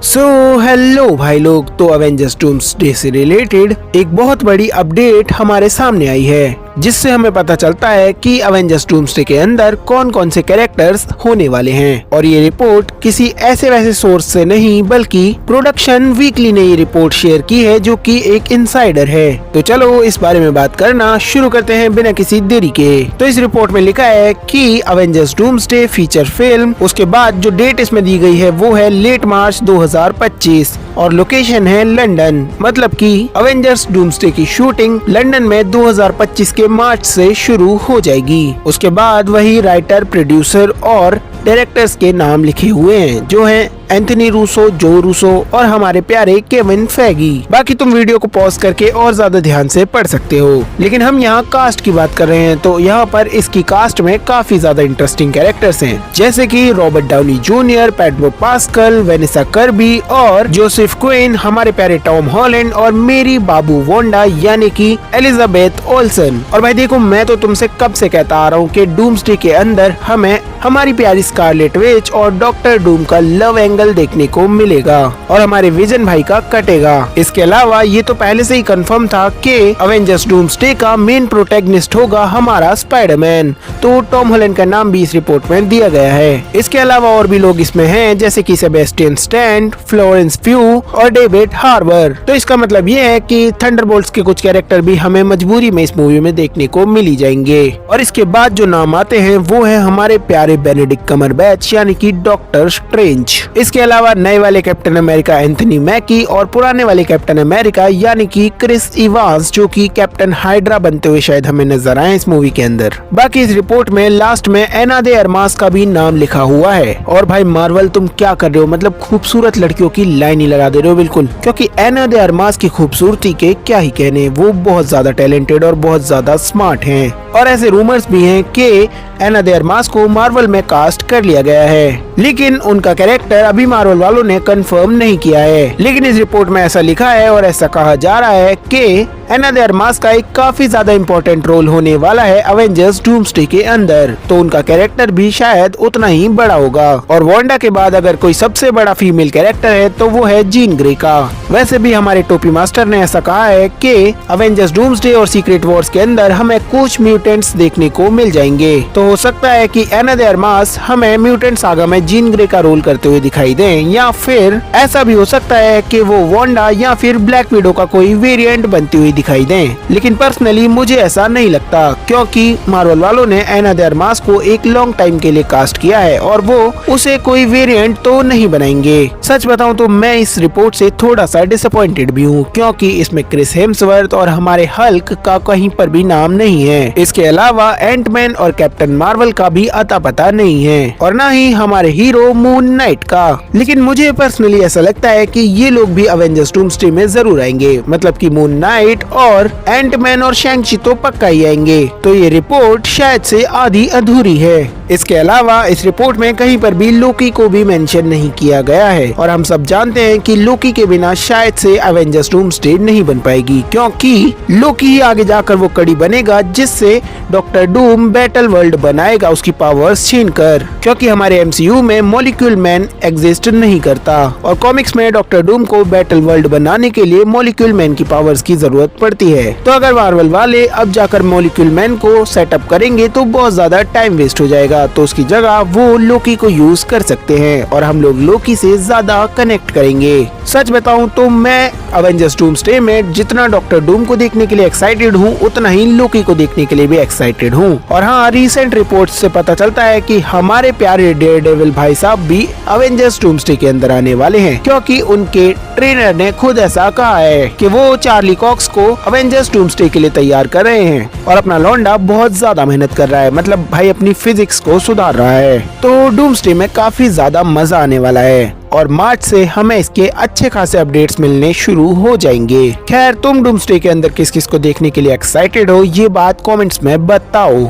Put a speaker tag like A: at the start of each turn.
A: Hello भाई लोग, तो अवेंजर्स डूम्सडे से रिलेटेड एक बहुत बड़ी अपडेट हमारे सामने आई है, जिससे हमें पता चलता है कि अवेंजर्स डूम्सडे के अंदर कौन कौन से कैरेक्टर्स होने वाले हैं। और ये रिपोर्ट किसी ऐसे वैसे सोर्स से नहीं बल्कि प्रोडक्शन वीकली ने ये रिपोर्ट शेयर की है, जो कि एक इनसाइडर है। तो चलो इस बारे में बात करना शुरू करते हैं बिना किसी देरी के। तो इस रिपोर्ट में लिखा है कि अवेंजर्स डूम्सडे फीचर फिल्म, उसके बाद जो डेट इसमें दी गई है वो है लेट मार्च 2025 और लोकेशन है लंदन। मतलब कि अवेंजर्स डूम्सडे की शूटिंग लंदन में 2025 के मार्च से शुरू हो जाएगी। उसके बाद वही राइटर, प्रोड्यूसर और डायरेक्टर्स के नाम लिखे हुए हैं, जो हैं एंथनी रूसो, जो रूसो और हमारे प्यारे केविन फेगी। बाकी तुम वीडियो को पॉज करके और ज्यादा ध्यान से पढ़ सकते हो। लेकिन हम यहाँ कास्ट की बात कर रहे हैं, तो यहाँ पर इसकी कास्ट में काफी ज्यादा इंटरेस्टिंग कैरेक्टर्स हैं, जैसे कि Robert Downey junior, Pedro pascal, Vanessa Kirby और जोसेफ क्विन, हमारे प्यारे टॉम हॉलैंड और मेरी बाबू वोंडा यानी कि एलिजाबेथ ओल्सन। और भाई देखो, मैं तो तुमसे कब से कहता आ रहा हूँ कि डूम्सडे के अंदर हमें हमारी प्यारी स्कारलेट विच और डॉक्टर डूम का लव एंगल देखने को मिलेगा और हमारे विजन भाई का कटेगा। इसके अलावा ये तो पहले से ही कंफर्म था कि अवेंजर्स डूम्सडे का मेन प्रोटैगनिस्ट होगा हमारा स्पाइडरमैन, तो टॉम हॉलैंड का नाम भी इस रिपोर्ट में दिया गया है। इसके अलावा और भी लोग इसमें हैं, जैसे कि सेबेस्टियन स्टैन, फ्लोरेंस प्यू और डेविड हार्बर। तो इसका मतलब ये है कि थंडरबोल्ट्स के कुछ कैरेक्टर भी हमें मजबूरी में इस मूवी में देखने को मिल ही जाएंगे। और इसके बाद जो नाम आते हैं वो है हमारे प्यारे बेनेडिक्ट कम्बरबैच यानी कि डॉक्टर स्ट्रेंज। इसके अलावा नए वाले कैप्टन अमेरिका एंथनी मैकी और पुराने वाले कैप्टन अमेरिका यानी कि क्रिस इवांस, जो कि कैप्टन हाइड्रा बनते हुए शायद हमें नजर आए इस मूवी के अंदर। बाकी इस रिपोर्ट में लास्ट में एना दे अरमास का भी नाम लिखा हुआ है। और भाई मार्वल, तुम क्या कर रहे हो? मतलब खूबसूरत लड़कियों की लाइन ही लगा दे रहे हो बिल्कुल, क्योंकि एना दे अरमास की खूबसूरती के क्या ही कहने, वो बहुत ज्यादा टैलेंटेड और बहुत ज्यादा स्मार्ट हैं। और ऐसे रूमर्स भी हैं कि एना दे अरमास को मार्वल में कास्ट कर लिया गया है, लेकिन उनका कैरेक्टर अभी मार्वल वालों ने कंफर्म नहीं किया है। लेकिन इस रिपोर्ट में ऐसा लिखा है और ऐसा कहा जा रहा है कि एना दे अरमास का एक काफी ज्यादा इम्पोर्टेंट रोल होने वाला है अवेंजर्स डूम्सडे के अंदर, तो उनका कैरेक्टर भी शायद उतना ही बड़ा होगा। और वांडा के बाद अगर कोई सबसे बड़ा फीमेल कैरेक्टर है तो वो है जीन ग्रे का। वैसे भी हमारे टोपी मास्टर ने ऐसा कहा है कि अवेंजर्स डूम्सडे और सीक्रेट वॉर्स के अंदर हमें कुछ म्यूटेंट्स देखने को मिल जाएंगे, तो हो सकता है कि एना दे अरमास हमें म्यूटेंट सागा में जीन ग्रे का रोल करते हुए दिखाई दें, या फिर ऐसा भी हो सकता है कि वो वांडा या फिर ब्लैक विडो का कोई वेरिएंट बनती हुई दिखाई दें। लेकिन पर्सनली मुझे ऐसा नहीं लगता, क्योंकि मार्वल वालों ने एना दे अरमास को एक लॉन्ग टाइम के लिए कास्ट किया है और वो उसे कोई वेरिएंट तो नहीं बनाएंगे। सच बताऊं तो मैं इस रिपोर्ट से थोड़ा सा डिसअपॉइंटेड भी हूँ, क्योंकि इसमें क्रिस हेम्सवर्थ और हमारे हल्क का कहीं पर भी नाम नहीं है। इसके अलावा एंटमैन और कैप्टन मार्वल का भी अता पता नहीं है, और न ही हमारे हीरो मून नाइट का। लेकिन मुझे पर्सनली ऐसा लगता है कि ये लोग भी अवेंजर्स डूम्सडे में जरूर आएंगे, मतलब कि मून नाइट और एंटमैन और शैंग-ची तो पक्का ही आएंगे। तो ये रिपोर्ट शायद से आधी अधूरी है। इसके अलावा इस रिपोर्ट में कहीं पर भी लोकी को भी मेंशन नहीं किया गया है, और हम सब जानते हैं कि लोकी के बिना शायद से अवेंजर्स डूम्सडे नहीं बन पाएगी, क्योंकि लोकी ही आगे जाकर वो कड़ी बनेगा जिससे डॉक्टर डूम बैटल वर्ल्ड बनाएगा उसकी पावर्स छीनकर, क्योंकि हमारे एमसीयू में मॉलिक्यूल मैन एग्जिस्ट नहीं करता और कॉमिक्स में डॉक्टर डूम को बैटल वर्ल्ड बनाने के लिए मॉलिक्यूल मैन की पावर्स की जरूरत पड़ती है। तो अगर मार्वल वाले अब जाकर मॉलिक्यूल मैन को सेटअप करेंगे तो बहुत ज्यादा टाइम वेस्ट हो जाएगा, तो उसकी जगह वो लोकी को यूज कर सकते हैं और हम लोग लोकी से ज्यादा कनेक्ट करेंगे। सच बताऊं तो मैं अवेंजर्स डूम्सडे में जितना डॉक्टर डूम को देखने के लिए एक्साइटेड हूँ, उतना ही लोकी को देखने के लिए भी एक्साइटेड हूँ। और हाँ, रिसेंट रिपोर्ट से पता चलता है कि हमारे प्यारे डेयरडेविल भाई साहब भी अवेंजर्स डूम्सडे के अंदर आने वाले हैं, क्योंकि उनके ट्रेनर ने खुद ऐसा कहा है कि वो चार्ली कॉक्स को अवेंजर्स डूम्सडे के लिए तैयार कर रहे हैं और अपना लौंडा बहुत ज्यादा मेहनत कर रहा है, मतलब भाई अपनी फिजिक्स को सुधार रहा है। तो डूम्सडे में काफी ज्यादा मजा आने वाला है और मार्च से हमें इसके अच्छे खासे अपडेट्स मिलने शुरू हो जाएंगे। खैर, तुम डूम्सडे के अंदर किस किस को देखने के लिए एक्साइटेड हो, ये बात कमेंट्स में बताओ।